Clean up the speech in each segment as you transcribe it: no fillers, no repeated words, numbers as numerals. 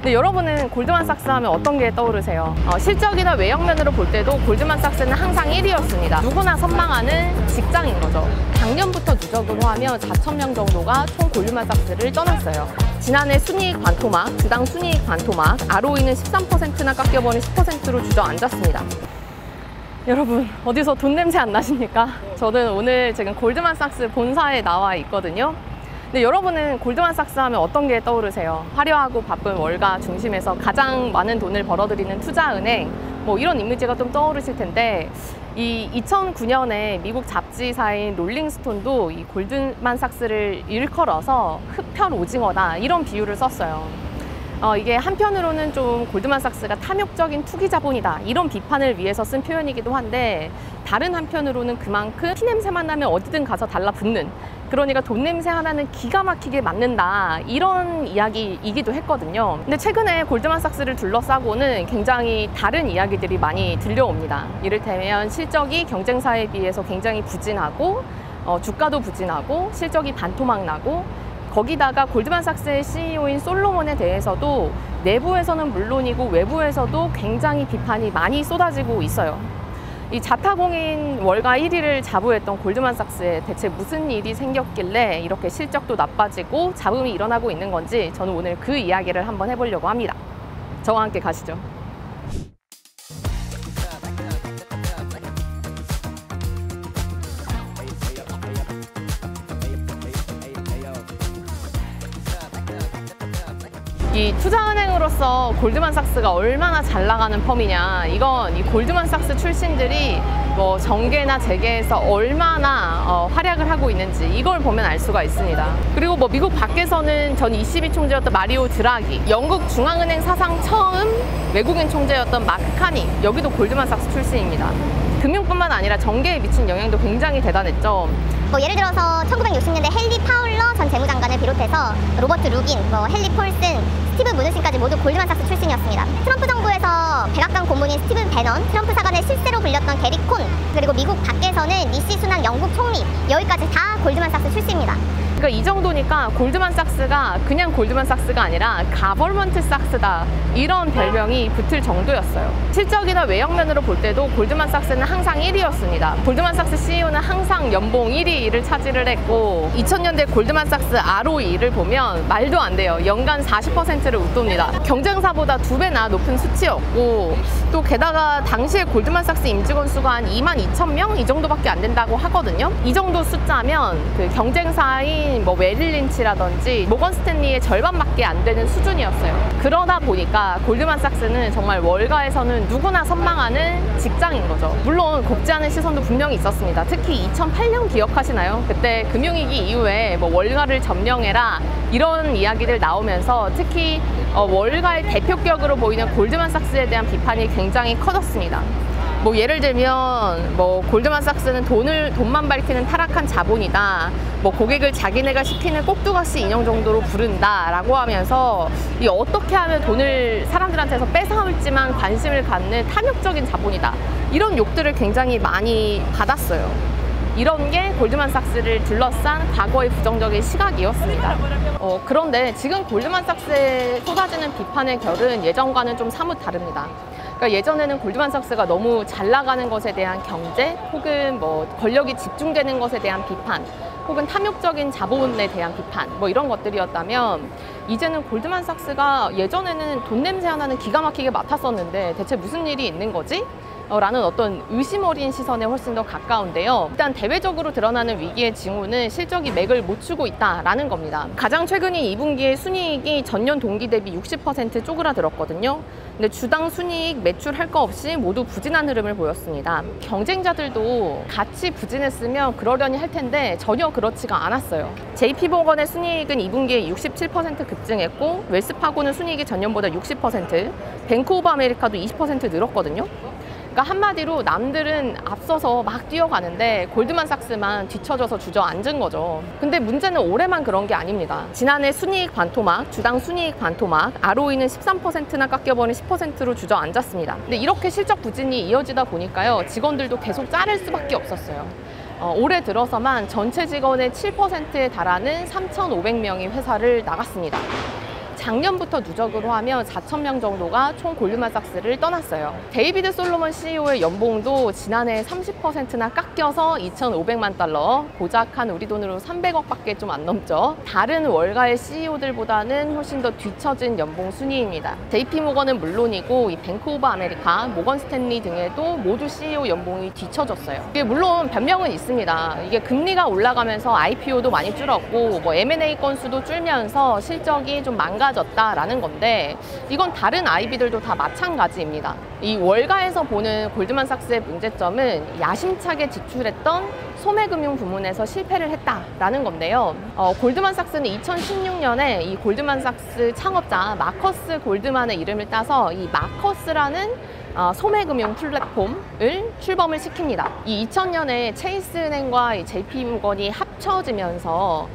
근데 여러분은 골드만삭스 하면 어떤 게 떠오르세요? 실적이나 외형면으로 볼 때도 골드만삭스는 항상 1위였습니다. 누구나 선망하는 직장인 거죠. 작년부터 누적으로 하면 4,000명 정도가 총 골드만삭스를 떠났어요. 지난해 순이익 반토막, 주당 순이익 반토막, ROE는 13%나 깎여버린 10%로 주저앉았습니다. 여러분, 어디서 돈 냄새 안 나십니까? 저는 오늘 지금 골드만삭스 본사에 나와 있거든요. 근데 여러분은 골드만삭스 하면 어떤 게 떠오르세요? 화려하고 바쁜 월가 중심에서 가장 많은 돈을 벌어들이는 투자은행, 뭐 이런 이미지가 좀 떠오르실 텐데, 이 2009년에 미국 잡지사인 롤링스톤도 이 골드만삭스를 일컬어서 흡혈 오징어다 이런 비유를 썼어요. 이게 한편으로는 좀 골드만삭스가 탐욕적인 투기 자본이다 이런 비판을 위해서 쓴 표현이기도 한데, 다른 한편으로는 그만큼 피냄새만 나면 어디든 가서 달라붙는, 그러니까 돈 냄새 하나는 기가 막히게 맡는다 이런 이야기이기도 했거든요. 근데 최근에 골드만삭스를 둘러싸고는 굉장히 다른 이야기들이 많이 들려옵니다. 이를테면 실적이 경쟁사에 비해서 굉장히 부진하고 주가도 부진하고 실적이 반토막 나고, 거기다가 골드만삭스의 CEO인 솔로몬에 대해서도 내부에서는 물론이고 외부에서도 굉장히 비판이 많이 쏟아지고 있어요. 이 자타공인 월가 1위를 자부했던 골드만삭스에 대체 무슨 일이 생겼길래 이렇게 실적도 나빠지고 잡음이 일어나고 있는 건지, 저는 오늘 그 이야기를 한번 해보려고 합니다. 저와 함께 가시죠. 이 투자은행으로서 골드만삭스가 얼마나 잘 나가는 펌이냐, 이건 이 골드만삭스 출신들이 뭐 정계나 재계에서 얼마나 활약을 하고 있는지 이걸 보면 알 수가 있습니다. 그리고 뭐 미국 밖에서는 전 ECB 총재였던 마리오 드라기, 영국 중앙은행 사상 처음 외국인 총재였던 마크 카니, 여기도 골드만삭스 출신입니다. 금융뿐만 아니라 정계에 미친 영향도 굉장히 대단했죠. 뭐 예를 들어서 1960년대 헨리 파울러 전 재무장관을 비롯해서 로버트 루긴, 헨리 폴슨, 스티브 무누신까지 모두 골드만삭스 출신이었습니다. 트럼프 정부에서 백악관 고문인 스티븐 배넌, 트럼프 사관의 실세로 불렸던 게리 콘, 그리고 미국 밖에서는 리시 수낙 영국 총리, 여기까지 다 골드만삭스 출신입니다. 그러니까 이 정도니까 골드만삭스가 그냥 골드만삭스가 아니라 가버먼트 삭스다 이런 별명이 붙을 정도였어요. 실적이나 외형면으로 볼 때도 골드만삭스는 항상 1위였습니다. 골드만삭스 CEO는 항상 연봉 1위를 차지를 했고, 2000년대 골드만삭스 ROE를 보면 말도 안 돼요. 연간 40%를 웃돕니다. 경쟁사보다 2배나 높은 수치였고, 또 게다가 당시에 골드만삭스 임직원 수가 한 22,000명 이 정도밖에 안 된다고 하거든요. 이 정도 숫자면 그 경쟁사인 뭐 메릴 린치라든지 모건 스탠리의 절반밖에 안 되는 수준이었어요. 그러다 보니까 골드만삭스는 정말 월가에서는 누구나 선망하는 직장인 거죠. 물론 곱지 않은 시선도 분명히 있었습니다. 특히 2008년 기억하시나요? 그때 금융위기 이후에 뭐 월가를 점령해라 이런 이야기들 나오면서 특히 월가의 대표격으로 보이는 골드만삭스에 대한 비판이 굉장히 커졌습니다. 뭐 예를 들면 뭐 골드만삭스는 돈만 밝히는 타락한 자본이다, 뭐 고객을 자기네가 시키는 꼭두각시 인형 정도로 부른다 라고 하면서 이 어떻게 하면 돈을 사람들한테서 뺏어올지만 관심을 갖는 탐욕적인 자본이다, 이런 욕들을 굉장히 많이 받았어요. 이런 게 골드만삭스를 둘러싼 과거의 부정적인 시각이었습니다. 그런데 지금 골드만삭스에 쏟아지는 비판의 결은 예전과는 좀 사뭇 다릅니다. 그러니까 예전에는 골드만삭스가 너무 잘 나가는 것에 대한 경제, 혹은 뭐 권력이 집중되는 것에 대한 비판, 혹은 탐욕적인 자본에 대한 비판, 뭐 이런 것들이었다면, 이제는 골드만삭스가 예전에는 돈 냄새 하나는 기가 막히게 맡았었는데 대체 무슨 일이 있는 거지? 라는 어떤 의심 어린 시선에 훨씬 더 가까운데요. 일단 대외적으로 드러나는 위기의 징후는 실적이 맥을 못 추고 있다라는 겁니다. 가장 최근인 2분기의 순이익이 전년 동기 대비 60% 쪼그라들었거든요. 근데 주당 순이익, 매출 할 거 없이 모두 부진한 흐름을 보였습니다. 경쟁자들도 같이 부진했으면 그러려니 할 텐데 전혀 그렇지가 않았어요. JP모건의 순이익은 2분기에 67% 급증했고, 웰스파고는 순이익이 전년보다 60%, 뱅크 오브 아메리카도 20% 늘었거든요. 그러니까 한마디로 남들은 앞서서 막 뛰어가는데 골드만삭스만 뒤처져서 주저앉은 거죠. 근데 문제는 올해만 그런 게 아닙니다. 지난해 순이익 반토막, 주당 순이익 반토막, ROE는 13%나 깎여버린 10%로 주저앉았습니다. 근데 이렇게 실적 부진이 이어지다 보니까요, 직원들도 계속 자를 수밖에 없었어요. 올해 들어서만 전체 직원의 7%에 달하는 3,500명이 회사를 나갔습니다. 작년부터 누적으로 하면 4,000명 정도가 총 골드만삭스를 떠났어요. 데이비드 솔로몬 CEO의 연봉도 지난해 30%나 깎여서 2,500만 달러, 고작 한 우리 돈으로 300억밖에 좀 안 넘죠. 다른 월가의 CEO들보다는 훨씬 더 뒤처진 연봉 순위입니다. JP 모건은 물론이고 이 뱅크 오브 아메리카, 모건 스탠리 등에도 모두 CEO 연봉이 뒤처졌어요. 이게 물론 변명은 있습니다. 이게 금리가 올라가면서 IPO도 많이 줄었고 뭐 M&A 건수도 줄면서 실적이 좀 망가졌다라는 건데, 이건 다른 IB들도 다 마찬가지입니다. 이 월가에서 보는 골드만삭스의 문제점은 야심차게 지출했던 소매금융 부문에서 실패를 했다라는 건데요. 골드만삭스는 2016년에 이 골드만삭스 창업자 마커스 골드만의 이름을 따서 이 마커스라는 소매금융 플랫폼을 출범을 시킵니다. 이 2000년에 체이스은행과 이 JP모건이 합쳐지면서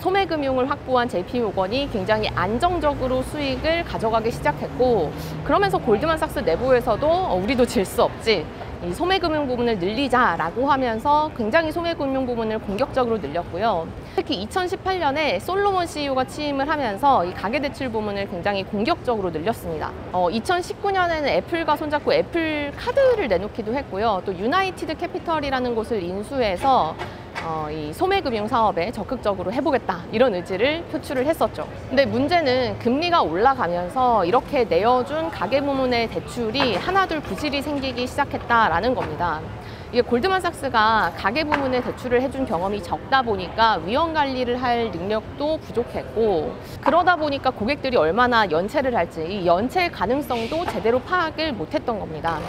소매금융을 확보한 JP모건이 굉장히 안정적으로 수익을 가져가기 시작했고, 그러면서 골드만삭스 내부에서도 우리도 질 수 없지, 이 소매금융 부분을 늘리자라고 하면서 굉장히 소매금융 부분을 공격적으로 늘렸고요. 특히 2018년에 솔로몬 CEO가 취임을 하면서 이 가계대출 부문을 굉장히 공격적으로 늘렸습니다. 2019년에는 애플과 손잡고 애플 카드를 내놓기도 했고요. 또 유나이티드 캐피털이라는 곳을 인수해서 이 소매금융 사업에 적극적으로 해보겠다, 이런 의지를 표출을 했었죠. 근데 문제는 금리가 올라가면서 이렇게 내어준 가계 부문의 대출이 하나둘 부실이 생기기 시작했다라는 겁니다. 이게 골드만삭스가 가계 부문의 대출을 해준 경험이 적다 보니까 위험 관리를 할 능력도 부족했고, 그러다 보니까 고객들이 얼마나 연체를 할지 이 연체 가능성도 제대로 파악을 못했던 겁니다.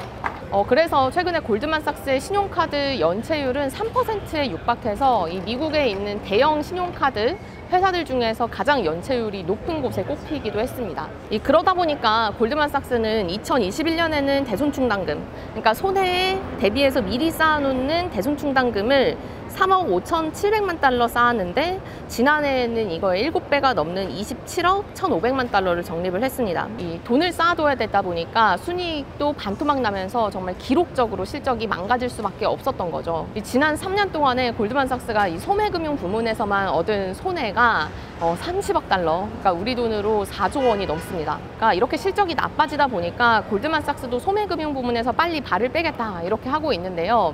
그래서 최근에 골드만삭스의 신용카드 연체율은 3%에 육박해서 이 미국에 있는 대형 신용카드 회사들 중에서 가장 연체율이 높은 곳에 꼽히기도 했습니다. 그러다 보니까 골드만삭스는 2021년에는 대손충당금, 그러니까 손해에 대비해서 미리 쌓아놓는 대손충당금을 3억 5,700만 달러 쌓았는데, 지난해에는 이거의 7배가 넘는 27억 1,500만 달러를 적립을 했습니다. 이 돈을 쌓아둬야 되다 보니까 순이익도 반토막 나면서 정말 기록적으로 실적이 망가질 수밖에 없었던 거죠. 지난 3년 동안에 골드만삭스가 이 소매금융 부문에서만 얻은 손해가 30억 달러, 그러니까 우리 돈으로 4조 원이 넘습니다. 그러니까 이렇게 실적이 나빠지다 보니까 골드만삭스도 소매금융 부문에서 빨리 발을 빼겠다, 이렇게 하고 있는데요.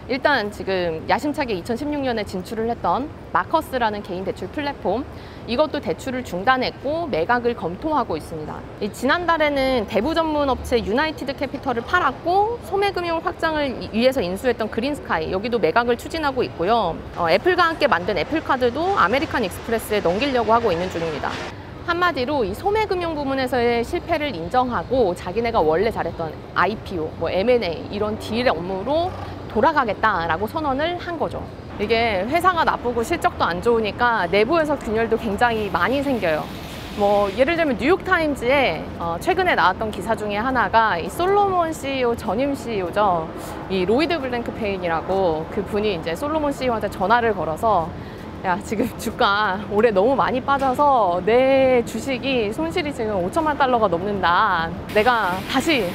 일단 지금 야심차게 2016년에 진출을 했던 마커스라는 개인 대출 플랫폼, 이것도 대출을 중단했고 매각을 검토하고 있습니다. 지난달에는 대부 전문 업체 유나이티드 캐피털을 팔았고, 소매금융 확장을 위해서 인수했던 그린스카이, 여기도 매각을 추진하고 있고요. 애플과 함께 만든 애플카드도 아메리칸 익스프레스에 넘기려고 하고 있는 중입니다. 한마디로 이 소매금융 부문에서의 실패를 인정하고 자기네가 원래 잘했던 IPO, 뭐 M&A 이런 딜 업무로 돌아가겠다라고 선언을 한 거죠. 이게 회사가 나쁘고 실적도 안 좋으니까 내부에서 균열도 굉장히 많이 생겨요. 뭐 예를 들면 뉴욕타임즈에 최근에 나왔던 기사 중에 하나가 이 솔로몬 CEO 전임 CEO죠. 이 로이드 블랭크페인이라고, 그 분이 이제 솔로몬 CEO한테 전화를 걸어서, 야, 지금 주가 올해 너무 많이 빠져서 내 주식이 손실이 지금 5천만 달러가 넘는다. 내가 다시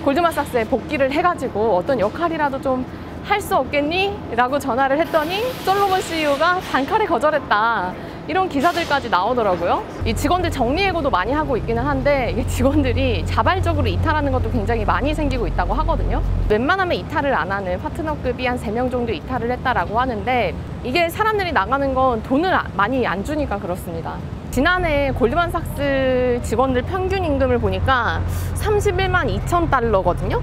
골드만삭스에 복귀를 해가지고 어떤 역할이라도 좀 할 수 없겠니? 라고 전화를 했더니 솔로몬 CEO가 단칼에 거절했다. 이런 기사들까지 나오더라고요. 이 직원들 정리해고도 많이 하고 있기는 한데, 이게 직원들이 자발적으로 이탈하는 것도 굉장히 많이 생기고 있다고 하거든요. 웬만하면 이탈을 안 하는 파트너급이 한 3명 정도 이탈을 했다라고 하는데, 이게 사람들이 나가는 건 돈을 많이 안 주니까 그렇습니다. 지난해 골드만삭스 직원들 평균 임금을 보니까 31만 2천 달러거든요.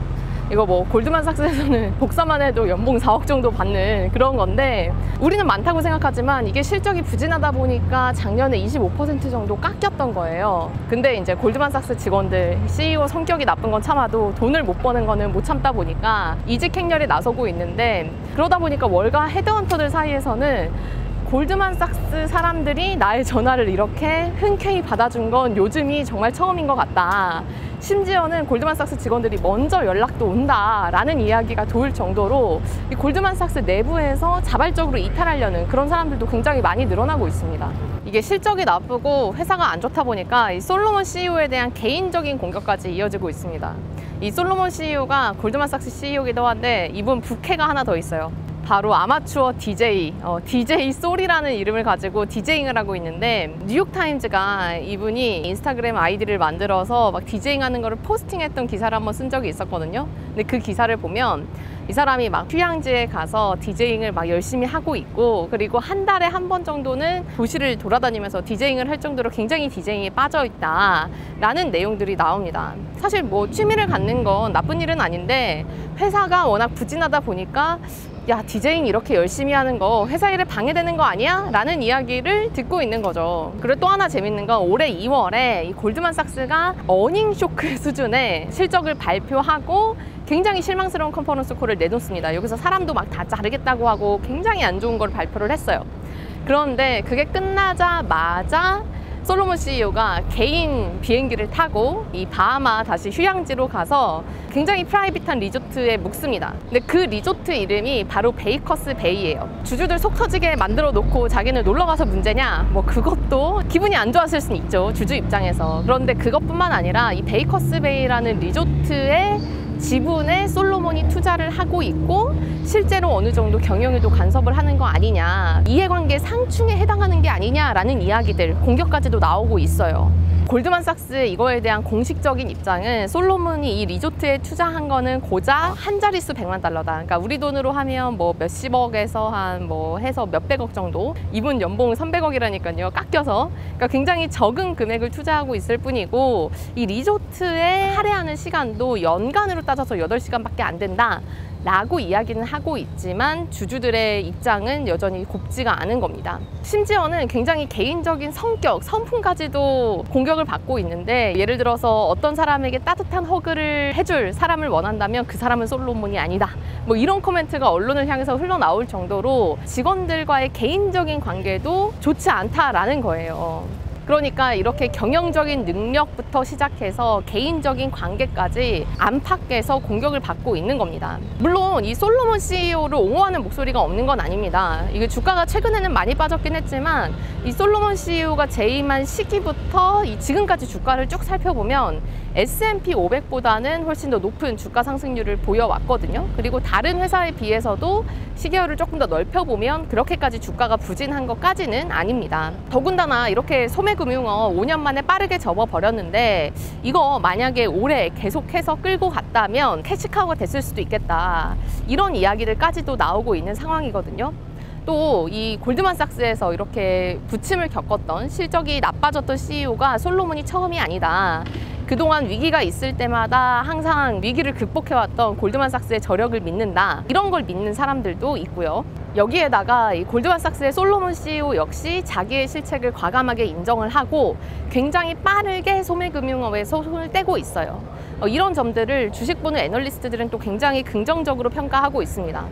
이거 뭐 골드만삭스에서는 복사만 해도 연봉 4억 정도 받는 그런 건데, 우리는 많다고 생각하지만 이게 실적이 부진하다 보니까 작년에 25% 정도 깎였던 거예요. 근데 이제 골드만삭스 직원들 CEO 성격이 나쁜 건 참아도 돈을 못 버는 거는 못 참다 보니까 이직 행렬에 나서고 있는데, 그러다 보니까 월가 헤드헌터들 사이에서는 골드만삭스 사람들이 나의 전화를 이렇게 흔쾌히 받아준 건 요즘이 정말 처음인 것 같다. 심지어는 골드만삭스 직원들이 먼저 연락도 온다라는 이야기가 돌 정도로 이 골드만삭스 내부에서 자발적으로 이탈하려는 그런 사람들도 굉장히 많이 늘어나고 있습니다. 이게 실적이 나쁘고 회사가 안 좋다 보니까 이 솔로몬 CEO에 대한 개인적인 공격까지 이어지고 있습니다. 이 솔로몬 CEO가 골드만삭스 CEO이기도 한데, 이분 부캐가 하나 더 있어요. 바로 아마추어 DJ, DJ 솔이라는 이름을 가지고 디제잉을 하고 있는데, 뉴욕타임즈가 이분이 인스타그램 아이디를 만들어서 막 디제잉하는 거를 포스팅했던 기사를 한번 쓴 적이 있었거든요. 근데 그 기사를 보면 이 사람이 막 휴양지에 가서 디제잉을 막 열심히 하고 있고, 그리고 한 달에 한 번 정도는 도시를 돌아다니면서 디제잉을 할 정도로 굉장히 디제잉에 빠져 있다 라는 내용들이 나옵니다. 사실 뭐 취미를 갖는 건 나쁜 일은 아닌데, 회사가 워낙 부진하다 보니까 야, 디제잉 이렇게 열심히 하는 거 회사 일에 방해되는 거 아니야? 라는 이야기를 듣고 있는 거죠. 그리고 또 하나 재밌는 건 올해 2월에 이 골드만삭스가 어닝 쇼크 수준의 실적을 발표하고 굉장히 실망스러운 컨퍼런스 콜을 내놓습니다. 여기서 사람도 막 다 자르겠다고 하고 굉장히 안 좋은 걸 발표를 했어요. 그런데 그게 끝나자마자 솔로몬 CEO가 개인 비행기를 타고 이 바하마 다시 휴양지로 가서 굉장히 프라이빗한 리조트에 묵습니다. 근데 그 리조트 이름이 바로 베이커스 베이예요. 주주들 속 터지게 만들어 놓고 자기는 놀러 가서 문제냐? 뭐 그것도 기분이 안 좋았을 수는 있죠, 주주 입장에서. 그런데 그것뿐만 아니라 이 베이커스 베이라는 리조트의 지분에 솔로몬이 투자를 하고 있고, 실제로 어느 정도 경영에도 간섭을 하는 거 아니냐, 이해관계 상충에 해당하는 게 아니냐라는 이야기들, 공격까지도 나오고 있어요. 골드만삭스 이거에 대한 공식적인 입장은 솔로몬이 이 리조트에 투자한 거는 고작 한 자릿수 100만 달러다. 그러니까 우리 돈으로 하면 뭐 몇십억에서 한 뭐 해서 몇백억 정도, 이분 연봉 300억이라니까요, 깎여서. 그러니까 굉장히 적은 금액을 투자하고 있을 뿐이고, 이 리조트에 할애하는 시간도 연간으로 따져서 8시간밖에 안 된다 라고 이야기는 하고 있지만, 주주들의 입장은 여전히 곱지가 않은 겁니다. 심지어는 굉장히 개인적인 성격, 성품까지도 공격을 받고 있는데, 예를 들어서 어떤 사람에게 따뜻한 허그를 해줄 사람을 원한다면 그 사람은 솔로몬이 아니다, 뭐 이런 코멘트가 언론을 향해서 흘러나올 정도로 직원들과의 개인적인 관계도 좋지 않다라는 거예요. 그러니까 이렇게 경영적인 능력부터 시작해서 개인적인 관계까지 안팎에서 공격을 받고 있는 겁니다. 물론 이 솔로몬 CEO를 옹호하는 목소리가 없는 건 아닙니다. 이게 주가가 최근에는 많이 빠졌긴 했지만, 이 솔로몬 CEO가 재임한 시기부터 지금까지 주가를 쭉 살펴보면 S&P 500보다는 훨씬 더 높은 주가 상승률을 보여왔거든요. 그리고 다른 회사에 비해서도 시계열을 조금 더 넓혀보면 그렇게까지 주가가 부진한 것까지는 아닙니다. 더군다나 이렇게 소매금융업 5년 만에 빠르게 접어버렸는데, 이거 만약에 올해 계속해서 끌고 갔다면 캐시카우가 됐을 수도 있겠다, 이런 이야기들까지도 나오고 있는 상황이거든요. 또 이 골드만삭스에서 이렇게 부침을 겪었던, 실적이 나빠졌던 CEO가 솔로몬이 처음이 아니다. 그동안 위기가 있을 때마다 항상 위기를 극복해왔던 골드만삭스의 저력을 믿는다, 이런 걸 믿는 사람들도 있고요. 여기에다가 이 골드만삭스의 솔로몬 CEO 역시 자기의 실책을 과감하게 인정을 하고 굉장히 빠르게 소매금융업에 손을 떼고 있어요. 이런 점들을 주식 보는 애널리스트들은 또 굉장히 긍정적으로 평가하고 있습니다.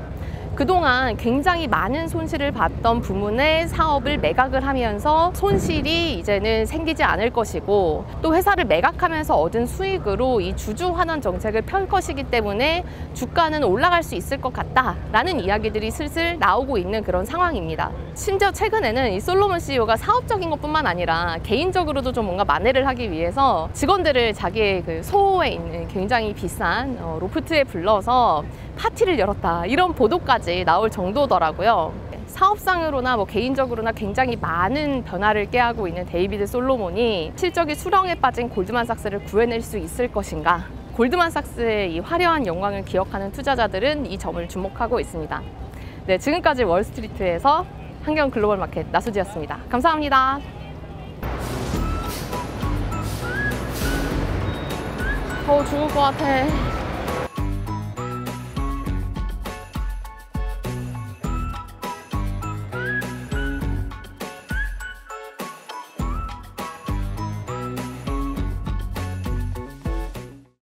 그동안 굉장히 많은 손실을 봤던 부문의 사업을 매각을 하면서 손실이 이제는 생기지 않을 것이고, 또 회사를 매각하면서 얻은 수익으로 이 주주 환원 정책을 펼 것이기 때문에 주가는 올라갈 수 있을 것 같다라는 이야기들이 슬슬 나오고 있는 그런 상황입니다. 심지어 최근에는 이 솔로몬 CEO가 사업적인 것뿐만 아니라 개인적으로도 좀 뭔가 만회를 하기 위해서 직원들을 자기의 그 소호에 있는 굉장히 비싼 로프트에 불러서 파티를 열었다, 이런 보도까지 나올 정도더라고요. 사업상으로나 뭐 개인적으로나 굉장히 많은 변화를 꾀하고 있는 데이비드 솔로몬이 실적이 수렁에 빠진 골드만삭스를 구해낼 수 있을 것인가? 골드만삭스의 이 화려한 영광을 기억하는 투자자들은 이 점을 주목하고 있습니다. 네, 지금까지 월스트리트에서 한경글로벌마켓 나수지였습니다. 감사합니다. 더워 죽을 것 같아.